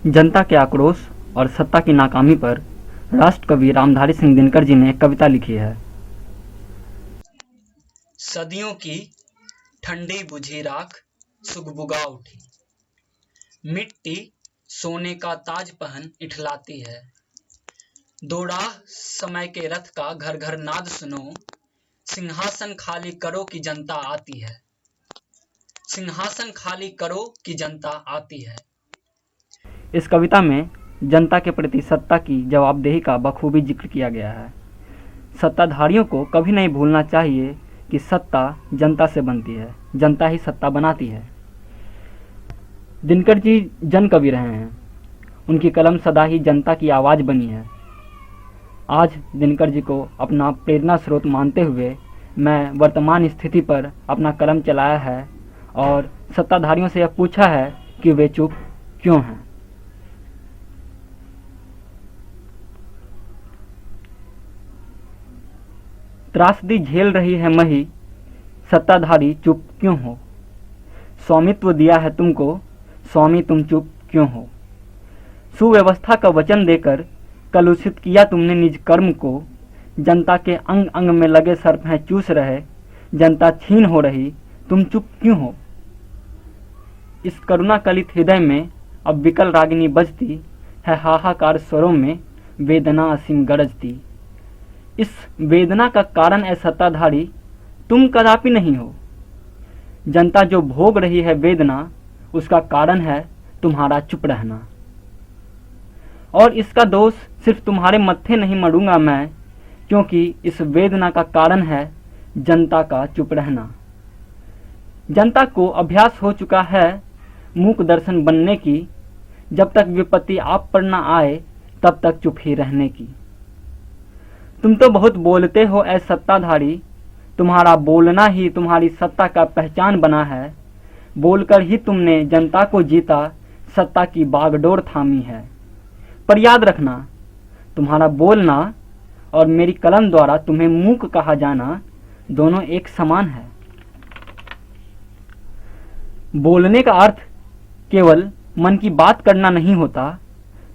जनता के आक्रोश और सत्ता की नाकामी पर राष्ट्रकवि रामधारी सिंह दिनकर जी ने एक कविता लिखी है। सदियों की ठंडी बुझी राख सुगबुगा उठी, मिट्टी सोने का ताज पहन इठलाती है। दौड़ाह समय के रथ का घर घर नाद सुनो, सिंहासन खाली करो कि जनता आती है। सिंहासन खाली करो कि जनता आती है। इस कविता में जनता के प्रति सत्ता की जवाबदेही का बखूबी जिक्र किया गया है। सत्ताधारियों को कभी नहीं भूलना चाहिए कि सत्ता जनता से बनती है, जनता ही सत्ता बनाती है। दिनकर जी जन कवि रहे हैं, उनकी कलम सदा ही जनता की आवाज़ बनी है। आज दिनकर जी को अपना प्रेरणा स्रोत मानते हुए मैं वर्तमान स्थिति पर अपना कलम चलाया है और सत्ताधारियों से यह पूछा है कि वे चुप क्यों हैं। त्रासदी झेल रही है मही, सत्ताधारी चुप क्यों हो। स्वामित्व दिया है तुमको, स्वामी तुम चुप क्यों हो। सुव्यवस्था का वचन देकर कलुषित किया तुमने निज कर्म को। जनता के अंग अंग में लगे सर्प हैं चूस रहे, जनता छीन हो रही, तुम चुप क्यों हो। इस करुणा कलित हृदय में अब विकल रागिनी बजती है, हाहाकार स्वरों में वेदना असीम गरजती। इस वेदना का कारण है सत्ताधारी तुम कदापि नहीं हो। जनता जो भोग रही है वेदना, उसका कारण है तुम्हारा चुप रहना। और इसका दोष सिर्फ तुम्हारे मत्थे नहीं मढ़ूंगा मैं, क्योंकि इस वेदना का कारण है जनता का चुप रहना। जनता को अभ्यास हो चुका है मूक दर्शन बनने की, जब तक विपत्ति आप पर न आए तब तक चुप ही रहने की। तुम तो बहुत बोलते हो ऐ सत्ताधारी, तुम्हारा बोलना ही तुम्हारी सत्ता का पहचान बना है। बोलकर ही तुमने जनता को जीता, सत्ता की बागडोर थामी है। पर याद रखना, तुम्हारा बोलना और मेरी कलम द्वारा तुम्हें मूक कहा जाना दोनों एक समान है। बोलने का अर्थ केवल मन की बात करना नहीं होता,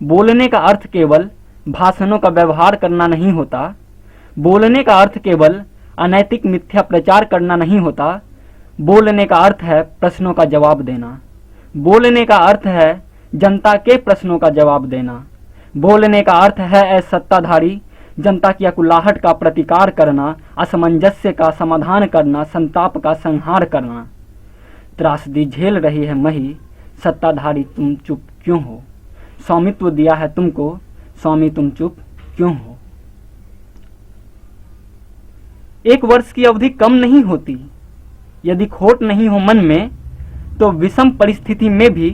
बोलने का अर्थ केवल भाषणों का व्यवहार करना नहीं होता, बोलने का अर्थ केवल अनैतिक मिथ्या प्रचार करना नहीं होता, बोलने का अर्थ है प्रश्नों का जवाब देना। बोलने का अर्थ है जनता के प्रश्नों का जवाब देना। बोलने का अर्थ है सत्ताधारी जनता की अकुलाहट का प्रतिकार करना, असमंजस्य का समाधान करना, संताप का संहार करना। त्रासदी झेल रही है मही, सत्ताधारी तुम चुप क्यों हो। स्वामित्व दिया है तुमको, स्वामी तुम चुप क्यों हो। एक वर्ष की अवधि कम नहीं होती, यदि खोट नहीं हो मन में तो विषम परिस्थिति में भी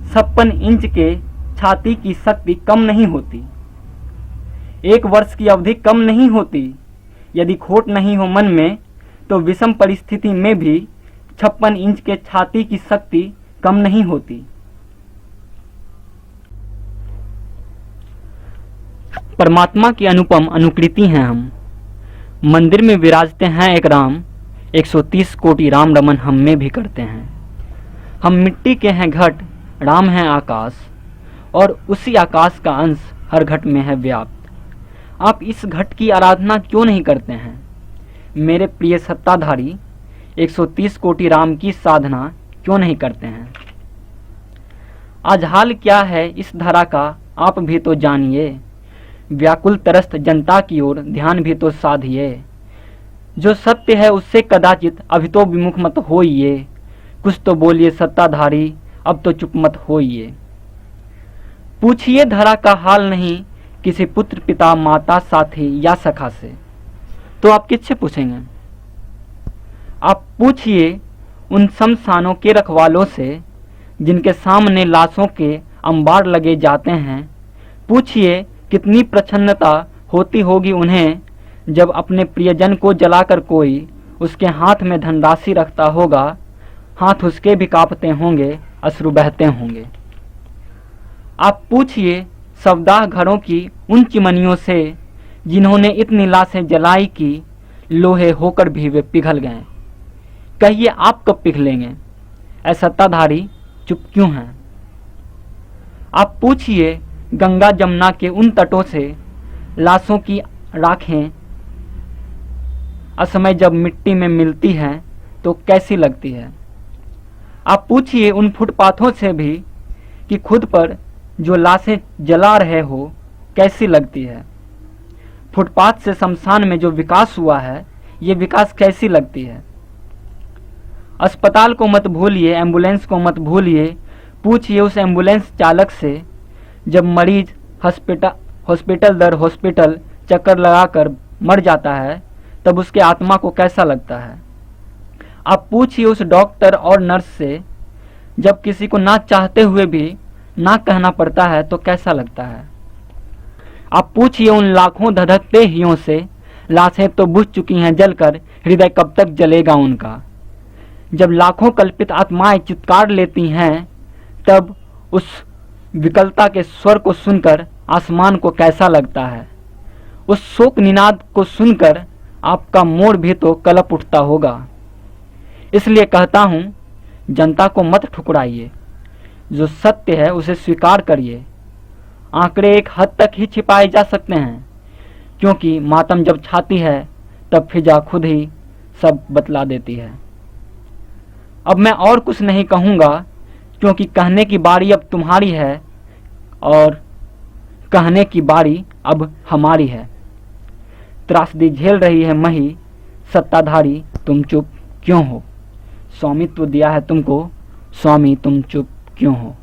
56 इंच के छाती की शक्ति कम नहीं होती। एक वर्ष की अवधि कम नहीं होती, यदि खोट नहीं हो मन में तो विषम परिस्थिति में भी 56 इंच के छाती की शक्ति कम नहीं होती। परमात्मा की अनुपम अनुकृति हैं हम। मंदिर में विराजते हैं एक राम, 130 कोटि राम रमन हम में भी करते हैं। हम मिट्टी के हैं घट, राम है आकाश, और उसी आकाश का अंश हर घट में है व्याप्त। आप इस घट की आराधना क्यों नहीं करते हैं। मेरे प्रिय सत्ताधारी 130 कोटि राम की साधना क्यों नहीं करते हैं। आज हाल क्या है इस धरा का आप भी तो जानिए, व्याकुल तरस्त जनता की ओर ध्यान भी तो साधिए। जो सत्य है उससे कदाचित अभी तो विमुख मत होइए, कुछ तो बोलिए सत्ताधारी अब तो चुप मत होइए। पूछिए धरा का हाल नहीं किसी पुत्र पिता माता साथी या सखा से, तो आप किससे पूछेंगे। आप पूछिए उन शमशानों के रखवालों से जिनके सामने लाशों के अंबार लगे जाते हैं। पूछिए कितनी प्रसन्नता होती होगी उन्हें जब अपने प्रियजन को जलाकर कोई उसके हाथ में धनराशि रखता होगा, हाथ उसके भी कांपते होंगे, अश्रु बहते होंगे। आप पूछिए सवदाह घरों की उन चिमनियों से जिन्होंने इतनी लाशें जलाई कि लोहे होकर भी वे पिघल गए। कहिए आप कब पिघलेंगे। ऐ सत्ताधारी चुप क्यों हैं। आप पूछिए गंगा जमुना के उन तटों से लाशों की राखें असमय जब मिट्टी में मिलती हैं तो कैसी लगती है। आप पूछिए उन फुटपाथों से भी कि खुद पर जो लाशें जला रहे हो कैसी लगती है। फुटपाथ से शमशान में जो विकास हुआ है ये विकास कैसी लगती है। अस्पताल को मत भूलिए, एम्बुलेंस को मत भूलिए, पूछिए उस एम्बुलेंस चालक से जब मरीज हॉस्पिटल दर हॉस्पिटल चक्कर लगाकर मर जाता है तब उसके आत्मा को कैसा लगता है। आप पूछिए उस डॉक्टर और नर्स से जब किसी को ना चाहते हुए भी ना कहना पड़ता है तो कैसा लगता है। आप पूछिए उन लाखों धधकते हियों से लाशें तो बुझ चुकी हैं जलकर, हृदय कब तक जलेगा उनका। जब लाखों कल्पित आत्माएं चित्कार लेती हैं तब उस विकलता के स्वर को सुनकर आसमान को कैसा लगता है। उस शोक निनाद को सुनकर आपका मोड़ भी तो कलप उठता होगा। इसलिए कहता हूं जनता को मत ठुकराइए, जो सत्य है उसे स्वीकार करिए। आंकड़े एक हद तक ही छिपाए जा सकते हैं, क्योंकि मातम जब छाती है तब फिजा खुद ही सब बतला देती है। अब मैं और कुछ नहीं कहूँगा, क्योंकि कहने की बारी अब तुम्हारी है और कहने की बारी अब हमारी है। त्रासदी झेल रही है मही, सत्ताधारी तुम चुप क्यों हो। स्वामित्व दिया है तुमको, स्वामी तुम चुप क्यों हो।